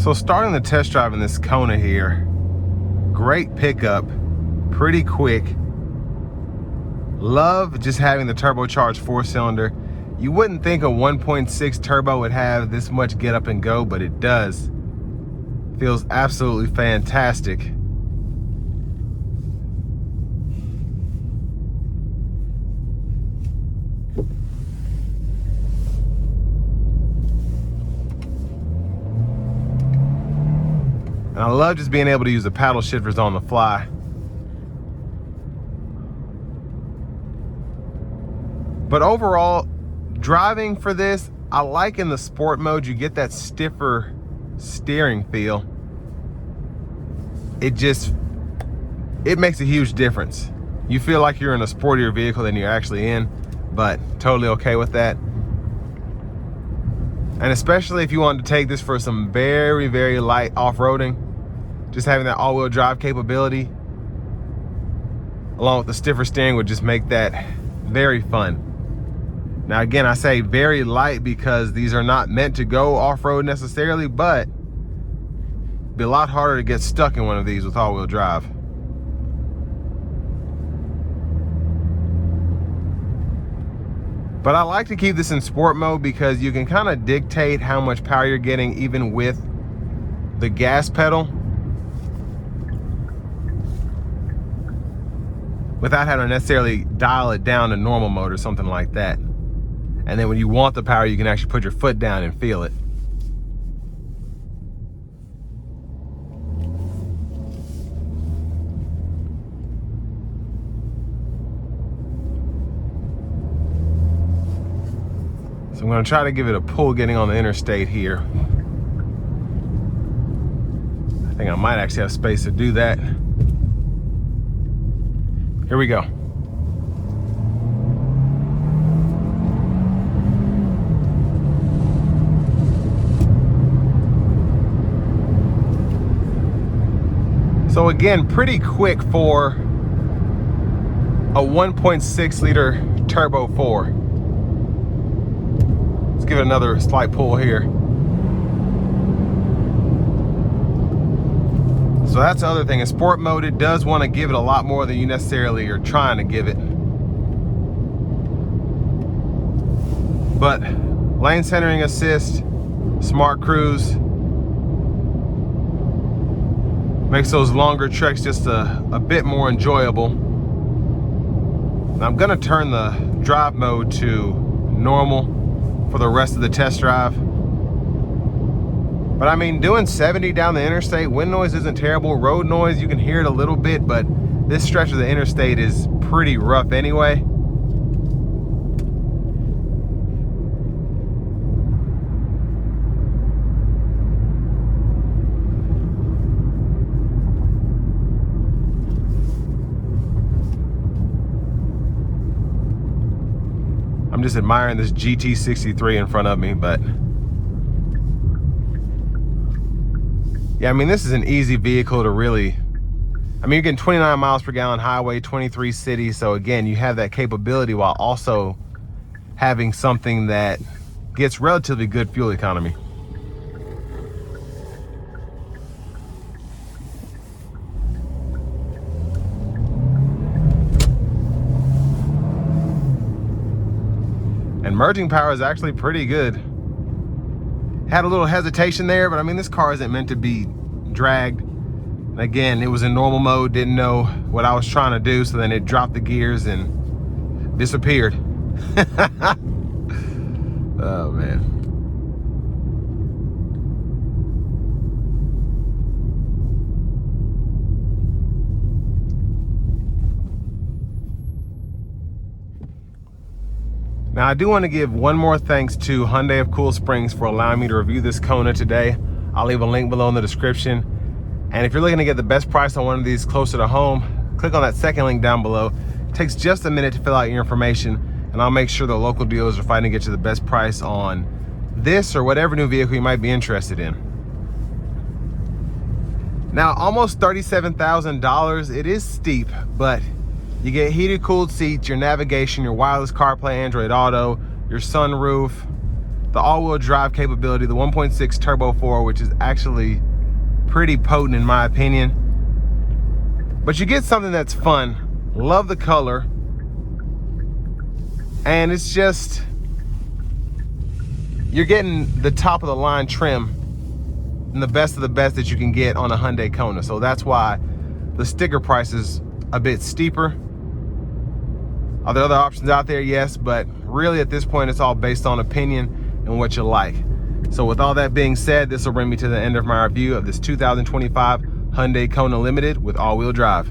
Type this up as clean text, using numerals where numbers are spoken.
So starting the test drive in this Kona here, great pickup, pretty quick. Love just having the turbocharged 4-cylinder. You wouldn't think a 1.6 turbo would have this much get up and go, but it does. Feels absolutely fantastic. And I love just being able to use the paddle shifters on the fly. But overall, driving for this, I like in the sport mode, you get that stiffer steering feel. It makes a huge difference. You feel like you're in a sportier vehicle than you're actually in, but totally okay with that. And especially if you wanted to take this for some very, very light off-roading, just having that all-wheel drive capability along with the stiffer steering would just make that very fun. Now again, I say very light because these are not meant to go off-road necessarily, but it'd be a lot harder to get stuck in one of these with all-wheel drive. But I like to keep this in sport mode because you can kind of dictate how much power you're getting even with the gas pedal without having to necessarily dial it down to normal mode or something like that. And then when you want the power, you can actually put your foot down and feel it. So I'm going to try to give it a pull getting on the interstate here. I think I might actually have space to do that. Here we go. So again, pretty quick for a 1.6 liter turbo 4. Let's give it another slight pull here. So that's the other thing. In sport mode, it does want to give it a lot more than you necessarily are trying to give it. But lane centering assist, smart cruise, makes those longer treks just a bit more enjoyable. Now I'm gonna turn the drive mode to normal for the rest of the test drive. But I mean, doing 70 down the interstate, wind noise isn't terrible. Road noise, you can hear it a little bit, but this stretch of the interstate is pretty rough anyway. I'm just admiring this GT63 in front of me, but yeah, I mean, this is an easy vehicle to really, I mean, you're getting 29 miles per gallon highway, 23 city. So again, you have that capability while also having something that gets relatively good fuel economy. And merging power is actually pretty good. Had a little hesitation there, but I mean, this car isn't meant to be dragged. And again, it was in normal mode, didn't know what I was trying to do, so then it dropped the gears and disappeared. Oh man. Now I do want to give one more thanks to Hyundai of Cool Springs for allowing me to review this Kona today. I'll leave a link below in the description. And if you're looking to get the best price on one of these closer to home, click on that second link down below. It takes just a minute to fill out your information, and I'll make sure the local dealers are fighting to get you the best price on this or whatever new vehicle you might be interested in. Now, almost $37,000, it is steep, but you get heated, cooled seats, your navigation, your wireless CarPlay, Android Auto, your sunroof, the all-wheel drive capability, the 1.6 turbo 4, which is actually pretty potent in my opinion. But you get something that's fun. Love the color. And it's just, you're getting the top of the line trim and the best of the best that you can get on a Hyundai Kona. So that's why the sticker price is a bit steeper. Are there other options out there? Yes, but really at this point, it's all based on opinion and what you like. So with all that being said, this will bring me to the end of my review of this 2025 Hyundai Kona Limited with all-wheel drive.